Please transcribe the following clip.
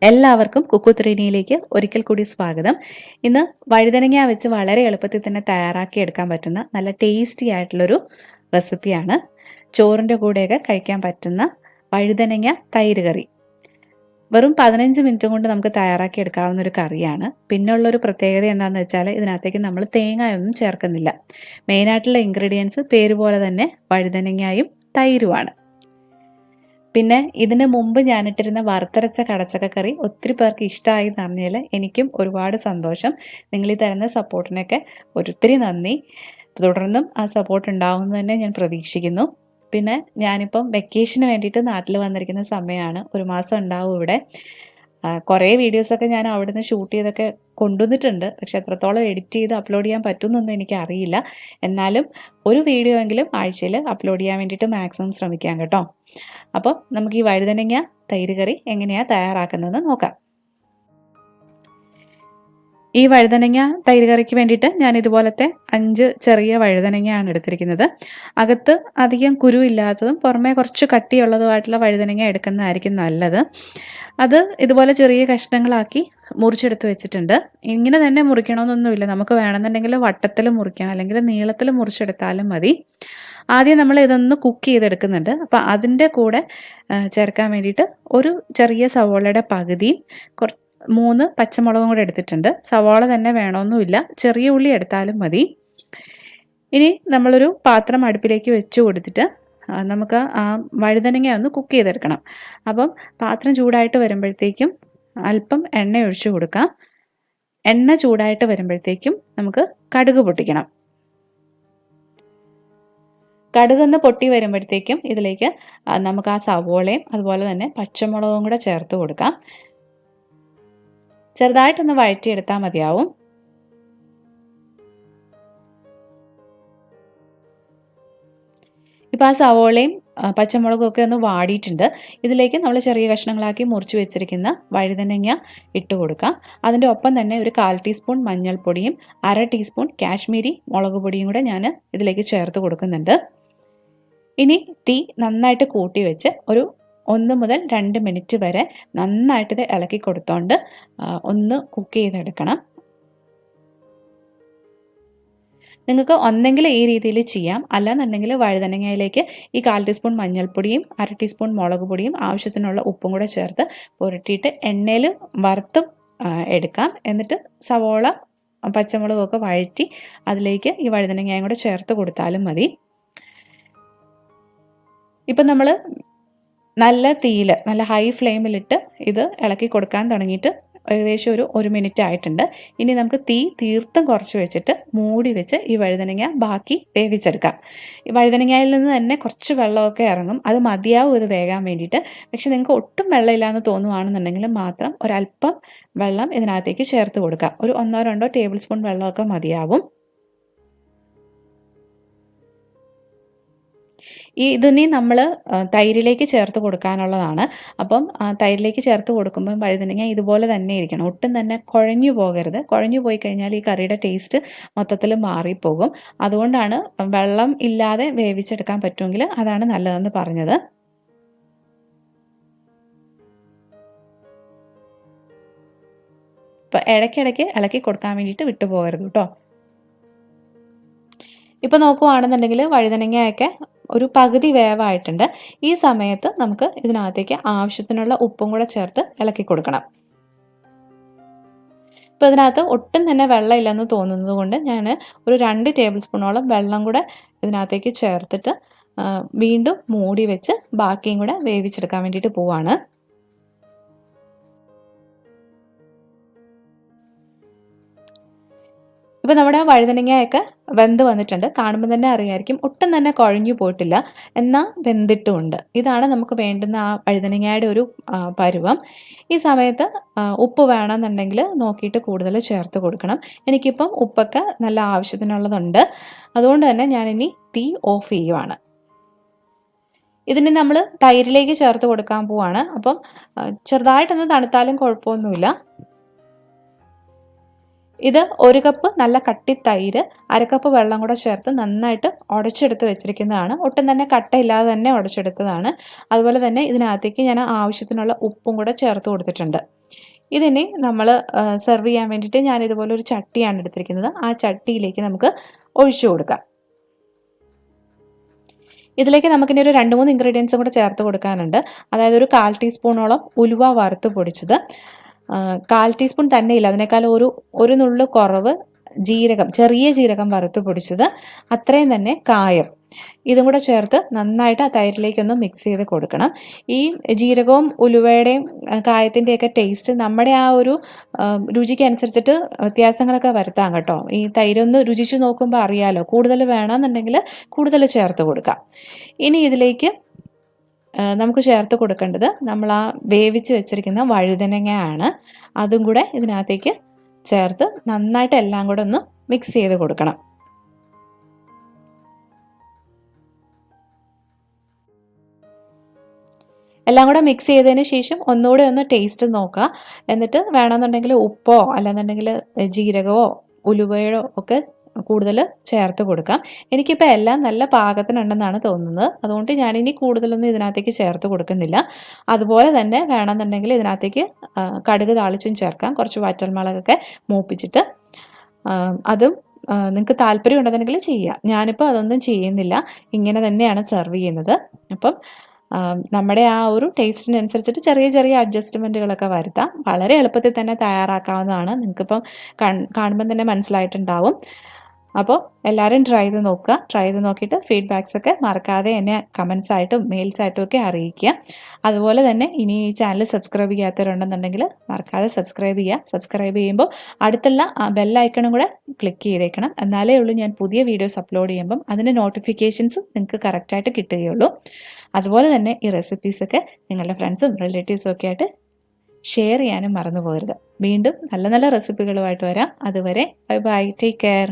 എല്ലാവർക്കും കുക്കുത്രീനിയിലേക്ക് ഒരിക്കൽ കൂടി സ്വാഗതം. ഇന്ന് വഴുതനങ്ങ വെച്ച് വളരെ എളുപ്പത്തിൽ തന്നെ തയ്യാറാക്കി എടുക്കാൻ പറ്റുന്ന നല്ല ടേസ്റ്റി ആയിട്ടുള്ളൊരു റെസിപ്പിയാണ്. ചോറിൻ്റെ കൂടെയൊക്കെ കഴിക്കാൻ പറ്റുന്ന വഴുതനങ്ങ തൈര് കറി. വെറും 15 മിനിറ്റ് കൊണ്ട് നമുക്ക് തയ്യാറാക്കി എടുക്കാവുന്ന ഒരു കറിയാണ്. പിന്നുള്ളൊരു പ്രത്യേകത എന്താണെന്ന് വെച്ചാൽ ഇതിനകത്തേക്ക് നമ്മൾ തേങ്ങയൊന്നും ചേർക്കുന്നില്ല. മെയിനായിട്ടുള്ള ഇൻഗ്രീഡിയൻസ് പേര് പോലെ തന്നെ വഴുതനങ്ങയും തൈരുമാണ്. പിന്നെ ഇതിന് മുമ്പ് ഞാനിട്ടിരുന്ന വറുത്തരച്ച കടച്ചക്ക കറി ഒത്തിരി പേർക്ക് ഇഷ്ടമായി എന്ന് പറഞ്ഞാൽ എനിക്കും ഒരുപാട് സന്തോഷം. നിങ്ങൾ ഈ തരുന്ന സപ്പോർട്ടിനൊക്കെ ഒത്തിരി നന്ദി. തുടർന്നും ആ സപ്പോർട്ട് ഉണ്ടാവുമെന്ന് തന്നെ ഞാൻ പ്രതീക്ഷിക്കുന്നു. പിന്നെ ഞാനിപ്പം വെക്കേഷന് വേണ്ടിയിട്ട് നാട്ടിൽ വന്നിരിക്കുന്ന സമയമാണ്. 1 മാസം ഉണ്ടാവും ഇവിടെ. കുറേ വീഡിയോസൊക്കെ ഞാൻ അവിടുന്ന് ഷൂട്ട് ചെയ്തൊക്കെ കൊണ്ടുവന്നിട്ടുണ്ട്. പക്ഷെ എത്രത്തോളം എഡിറ്റ് ചെയ്ത് അപ്ലോഡ് ചെയ്യാൻ പറ്റുമെന്നൊന്നും എനിക്കറിയില്ല. എന്നാലും ഒരു വീഡിയോ എങ്കിലും ആഴ്ചയിൽ അപ്ലോഡ് ചെയ്യാൻ വേണ്ടിയിട്ട് മാക്സിമം ശ്രമിക്കാം കേട്ടോ. അപ്പോൾ നമുക്ക് ഈ വഴുതനങ്ങ തൈര് കറി എങ്ങനെയാണ് തയ്യാറാക്കുന്നതെന്ന് നോക്കാം. ഈ വഴുതനങ്ങ തൈര് കറിക്ക് വേണ്ടിയിട്ട് ഞാൻ ഇതുപോലത്തെ 5 ചെറിയ വഴുതനങ്ങയാണ് എടുത്തിരിക്കുന്നത്. അകത്ത് അധികം കുരു ഇല്ലാത്തതും പുറമേ കുറച്ച് കട്ടിയുള്ളതുമായിട്ടുള്ള വഴുതനങ്ങ എടുക്കുന്നതായിരിക്കും നല്ലത്. അത് ഇതുപോലെ ചെറിയ കഷ്ണങ്ങളാക്കി മുറിച്ചെടുത്ത് വെച്ചിട്ടുണ്ട്. ഇങ്ങനെ തന്നെ മുറിക്കണമെന്നൊന്നുമില്ല. നമുക്ക് വേണമെന്നുണ്ടെങ്കിൽ വട്ടത്തിൽ മുറിക്കാം, അല്ലെങ്കിൽ നീളത്തിൽ മുറിച്ചെടുത്താലും മതി. ആദ്യം നമ്മൾ ഇതൊന്ന് കുക്ക് ചെയ്തെടുക്കുന്നുണ്ട്. അപ്പോൾ അതിൻ്റെ കൂടെ ചേർക്കാൻ വേണ്ടിയിട്ട് ഒരു ചെറിയ സവോളയുടെ പകുതിയും 3 പച്ചമുളകും കൂടെ എടുത്തിട്ടുണ്ട്. സവാള തന്നെ വേണമെന്നുമില്ല, ചെറിയ ഉള്ളി എടുത്താലും മതി. ഇനി നമ്മളൊരു പാത്രം അടുപ്പിലേക്ക് വെച്ച് കൊടുത്തിട്ട് നമുക്ക് ആ വഴുതനങ്ങ ഒന്ന് കുക്ക് ചെയ്തെടുക്കണം. അപ്പം പാത്രം ചൂടായിട്ട് വരുമ്പോഴത്തേക്കും അല്പം എണ്ണ ഒഴിച്ചു കൊടുക്കാം. എണ്ണ ചൂടായിട്ട് വരുമ്പോഴത്തേക്കും നമുക്ക് കടുക് പൊട്ടിക്കണം. കടുകൊന്ന് പൊട്ടി വരുമ്പോഴത്തേക്കും ഇതിലേക്ക് നമുക്ക് ആ സവോളയും അതുപോലെ തന്നെ പച്ചമുളകും കൂടെ ചേർത്ത് കൊടുക്കാം. ചെറുതായിട്ടൊന്ന് വഴറ്റിയെടുത്താൽ മതിയാവും. ഇപ്പോൾ ആ സവോളയും പച്ചമുളകും ഒക്കെ ഒന്ന് വാടിയിട്ടുണ്ട്. ഇതിലേക്ക് നമ്മൾ ചെറിയ കഷ്ണങ്ങളാക്കി മുറിച്ച് വെച്ചിരിക്കുന്ന വഴുതനങ്ങ ഇട്ട് കൊടുക്കാം. അതിൻ്റെ ഒപ്പം തന്നെ ഒരു 1/4 ടീസ്പൂൺ മഞ്ഞൾപ്പൊടിയും 1/2 ടീസ്പൂൺ കാശ്മീരി മുളക് പൊടിയും കൂടെ ഞാൻ ഇതിലേക്ക് ചേർത്ത് കൊടുക്കുന്നുണ്ട്. ഇനി തീ നന്നായിട്ട് കൂട്ടി വെച്ച് ഒരു 1 മുതൽ 2 മിനിറ്റ് വരെ നന്നായിട്ട് ഇത് ഇളക്കി കൊടുത്തോണ്ട് ഒന്ന് കുക്ക് ചെയ്തെടുക്കണം. നിങ്ങൾക്ക് ഒന്നെങ്കിൽ ഈ രീതിയിൽ ചെയ്യാം, അല്ലാന്നുണ്ടെങ്കിൽ വഴുതനങ്ങയിലേക്ക് ഈ 1/4 ടീസ്പൂൺ മഞ്ഞൾപ്പൊടിയും 1/2 ടീസ്പൂൺ മുളക് പൊടിയും ആവശ്യത്തിനുള്ള ഉപ്പും കൂടെ ചേർത്ത് പുരട്ടിയിട്ട് എണ്ണയിൽ വറുത്ത് എടുക്കാം. എന്നിട്ട് സവോള പച്ചമുളകൊക്കെ വഴറ്റി അതിലേക്ക് ഈ വഴുതനങ്ങയും കൂടെ ചേർത്ത് കൊടുത്താലും മതി. ഇപ്പം നമ്മൾ നല്ല തീയിൽ, നല്ല ഹൈ ഫ്ലെയിമിലിട്ട് ഇത് ഇളക്കി കൊടുക്കാൻ തുടങ്ങിയിട്ട് ഏകദേശം ഒരു 1 മിനിറ്റ് ആയിട്ടുണ്ട്. ഇനി നമുക്ക് തീ തീർത്തും കുറച്ച് വെച്ചിട്ട് മൂടി വെച്ച് ഈ വഴുതനങ്ങ ബാക്കി വേവിച്ചെടുക്കാം. ഈ വഴുതനങ്ങയിൽ നിന്ന് തന്നെ കുറച്ച് വെള്ളമൊക്കെ ഇറങ്ങും. അത് മതിയാവും ഇത് വേകാൻ വേണ്ടിയിട്ട്. പക്ഷെ നിങ്ങൾക്ക് ഒട്ടും വെള്ളമില്ലാന്ന് തോന്നുവാണെന്നുണ്ടെങ്കിൽ മാത്രം ഒരല്പം വെള്ളം ഇതിനകത്തേക്ക് ചേർത്ത് കൊടുക്കാം. ഒരു 1-2 ടേബിൾ സ്പൂൺ വെള്ളമൊക്കെ മതിയാവും. ഇതിനി നമ്മൾ തൈരിലേക്ക് ചേർത്ത് കൊടുക്കാനുള്ളതാണ്. അപ്പം തൈരിലേക്ക് ചേർത്ത് കൊടുക്കുമ്പോൾ വഴുതനങ്ങ ഇതുപോലെ തന്നെ ഇരിക്കണം. ഒട്ടും തന്നെ കുഴഞ്ഞു പോകരുത്. കുഴഞ്ഞു പോയി കഴിഞ്ഞാൽ ഈ കറിയുടെ ടേസ്റ്റ് മൊത്തത്തിൽ മാറിപ്പോകും. അതുകൊണ്ടാണ് വെള്ളം ഇല്ലാതെ വേവിച്ചെടുക്കാൻ പറ്റുമെങ്കിൽ അതാണ് നല്ലതെന്ന് പറഞ്ഞത്. ഇപ്പം ഇടയ്ക്കിടയ്ക്ക് ഇളക്കി കൊടുക്കാൻ വേണ്ടിയിട്ട് വിട്ടുപോകരുത് കേട്ടോ. ഇപ്പം നോക്കുവാണെന്നുണ്ടെങ്കിൽ വഴുതനങ്ങയൊക്കെ ഒരു പകുതി വേവായിട്ടുണ്ട്. ഈ സമയത്ത് നമുക്ക് ഇതിനകത്തേക്ക് ആവശ്യത്തിനുള്ള ഉപ്പും കൂടെ ചേർത്ത് ഇളക്കി കൊടുക്കണം. ഇപ്പോൾ ഇതിനകത്ത് ഒട്ടും തന്നെ വെള്ളം ഇല്ലെന്ന് തോന്നുന്നത് കൊണ്ട് ഞാൻ ഒരു 2 ടേബിൾ സ്പൂണോളം വെള്ളം കൂടെ ഇതിനകത്തേക്ക് ചേർത്തിട്ട് വീണ്ടും മൂടി വെച്ച് ബാക്കിയും കൂടെ വേവിച്ചെടുക്കാൻ വേണ്ടിയിട്ട് പോവാണ്. ഇപ്പോൾ നമ്മുടെ വഴുതനങ്ങയൊക്കെ വെന്ത് വന്നിട്ടുണ്ട്. കാണുമ്പോൾ തന്നെ അറിയായിരിക്കും ഒട്ടും തന്നെ കുഴഞ്ഞു പോയിട്ടില്ല, എന്നാൽ വെന്തിട്ടുമുണ്ട്. ഇതാണ് നമുക്ക് വേണ്ടുന്ന ആ വഴുതനങ്ങയുടെ ഒരു പരുവം. ഈ സമയത്ത് ഉപ്പ് വേണമെന്നുണ്ടെങ്കിൽ നോക്കിയിട്ട് കൂടുതൽ ചേർത്ത് കൊടുക്കണം. എനിക്കിപ്പം ഉപ്പൊക്കെ നല്ല ആവശ്യത്തിനുള്ളതുണ്ട്. അതുകൊണ്ട് തന്നെ ഞാനിനി തീ ഓഫ് ചെയ്യുവാണ്. ഇതിന് നമ്മൾ തൈരിലേക്ക് ചേർത്ത് കൊടുക്കാൻ പോവാണ്. അപ്പം ചെറുതായിട്ടൊന്ന് തണുത്താലും കുഴപ്പമൊന്നുമില്ല. ഇത് 1 കപ്പ് നല്ല കട്ടി തൈര്, 1/2 കപ്പ് വെള്ളം കൂടെ ചേർത്ത് നന്നായിട്ട് ഉടച്ചെടുത്ത് വെച്ചിരിക്കുന്നതാണ്. ഒട്ടും തന്നെ കട്ടയില്ലാതെ തന്നെ ഉടച്ചെടുത്തതാണ്. അതുപോലെ തന്നെ ഇതിനകത്തേക്ക് ഞാൻ ആവശ്യത്തിനുള്ള ഉപ്പും കൂടെ ചേർത്ത് കൊടുത്തിട്ടുണ്ട്. ഇതിനി നമ്മൾ സെർവ് ചെയ്യാൻ വേണ്ടിയിട്ട് ഞാൻ ഇതുപോലെ ഒരു ചട്ടിയാണ് എടുത്തിരിക്കുന്നത്. ആ ചട്ടിയിലേക്ക് നമുക്ക് ഒഴിച്ചു കൊടുക്കാം. ഇതിലേക്ക് നമുക്കിനി ഒരു 2-3 ഇൻഗ്രീഡിയൻസും കൂടെ ചേർത്ത് കൊടുക്കാനുണ്ട്. അതായത് ഒരു 1/4 ടീസ്പൂണോളം ഉലുവ വറുത്ത് പൊടിച്ചത്, 1/4 ടീസ്പൂൺ തന്നെ ഇല്ല, അതിനേക്കാൾ ഒരു നുള്ളു കുറവ് ജീരകം, ചെറിയ ജീരകം വറുത്ത് പൊടിച്ചത്, അത്രയും തന്നെ കായം, ഇതും കൂടെ ചേർത്ത് നന്നായിട്ട് ആ തൈരിലേക്കൊന്ന് മിക്സ് ചെയ്ത് കൊടുക്കണം. ഈ ജീരകവും ഉലുവയുടെയും കായത്തിൻ്റെയൊക്കെ ടേസ്റ്റ് നമ്മുടെ ആ ഒരു രുചിക്ക് അനുസരിച്ചിട്ട് വ്യത്യാസങ്ങളൊക്കെ വരുത്താം കേട്ടോ. ഈ തൈരൊന്ന് രുചിച്ച് നോക്കുമ്പോൾ അറിയാലോ, കൂടുതൽ വേണമെന്നുണ്ടെങ്കിൽ കൂടുതൽ ചേർത്ത് കൊടുക്കാം. ഇനി ഇതിലേക്ക് നമുക്ക് ചേർത്ത് കൊടുക്കേണ്ടത് നമ്മൾ ആ വേവിച്ച് വെച്ചിരിക്കുന്ന വഴുതനങ്ങ ആണ്. അതും കൂടെ ഇതിനകത്തേക്ക് ചേർത്ത് നന്നായിട്ട് എല്ലാം കൂടെ ഒന്ന് മിക്സ് ചെയ്ത് കൊടുക്കണം. എല്ലാം കൂടെ മിക്സ് ചെയ്തതിന് ശേഷം ഒന്നുകൂടെ ഒന്ന് ടേസ്റ്റ് നോക്കുക. എന്നിട്ട് വേണമെന്നുണ്ടെങ്കിൽ ഉപ്പോ അല്ലെന്നുണ്ടെങ്കിൽ ജീരകമോ ഉലുവയോ ഒക്കെ കൂടുതൽ ചേർത്ത് കൊടുക്കാം. എനിക്കിപ്പോൾ എല്ലാം നല്ല പാകത്തിനുണ്ടെന്നാണ് തോന്നുന്നത്. അതുകൊണ്ട് ഞാനിനി കൂടുതലൊന്നും ഇതിനകത്തേക്ക് ചേർത്ത് കൊടുക്കുന്നില്ല. അതുപോലെ തന്നെ വേണമെന്നുണ്ടെങ്കിൽ ഇതിനകത്തേക്ക് കടുക് താളിച്ചും ചേർക്കാം. കുറച്ച് വറ്റൽമുളകൊക്കെ മൂപ്പിച്ചിട്ട് അതും നിങ്ങൾക്ക് താല്പര്യം ഉണ്ടെന്നുണ്ടെങ്കിൽ ചെയ്യാം. ഞാനിപ്പോൾ അതൊന്നും ചെയ്യുന്നില്ല, ഇങ്ങനെ തന്നെയാണ് സെർവ് ചെയ്യുന്നത്. അപ്പം നമ്മുടെ ആ ഒരു ടേസ്റ്റിനനുസരിച്ചിട്ട് ചെറിയ ചെറിയ അഡ്ജസ്റ്റ്മെൻറ്റുകളൊക്കെ വരുത്താം. വളരെ എളുപ്പത്തിൽ തന്നെ തയ്യാറാക്കാവുന്നതാണ്. നിങ്ങൾക്കിപ്പം കാണുമ്പം തന്നെ മനസ്സിലായിട്ടുണ്ടാവും. അപ്പോൾ എല്ലാവരും ട്രൈ ചെയ്ത് നോക്കുക. ട്രൈ ചെയ്ത് നോക്കിയിട്ട് ഫീഡ്ബാക്സ് ഒക്കെ മറക്കാതെ എന്നെ കമൻസ് ആയിട്ടും മെയിൽസ് ആയിട്ടും ഒക്കെ അറിയിക്കുക. അതുപോലെ തന്നെ ഇനി ഈ ചാനൽ സബ്സ്ക്രൈബ് ചെയ്യാത്തവരുണ്ടെന്നുണ്ടെങ്കിൽ മറക്കാതെ സബ്സ്ക്രൈബ് ചെയ്യുക. സബ്സ്ക്രൈബ് ചെയ്യുമ്പോൾ അടുത്തുള്ള ബെല്ലൈക്കണും കൂടെ ക്ലിക്ക് ചെയ്തേക്കണം. എന്നാലേ ഉള്ളൂ ഞാൻ പുതിയ വീഡിയോസ് അപ്ലോഡ് ചെയ്യുമ്പം അതിൻ്റെ നോട്ടിഫിക്കേഷൻസ് നിങ്ങൾക്ക് കറക്റ്റായിട്ട് കിട്ടുകയുള്ളൂ. അതുപോലെ തന്നെ ഈ റെസിപ്പീസൊക്കെ നിങ്ങളുടെ ഫ്രണ്ട്സും റിലേറ്റീവ്സും ഒക്കെ ആയിട്ട് ഷെയർ ചെയ്യാനും മറന്നു പോകരുത്. വീണ്ടും നല്ല നല്ല റെസിപ്പികളുമായിട്ട് വരാം. അതുവരെ ബൈ ബൈ, ടേക്ക് കെയർ.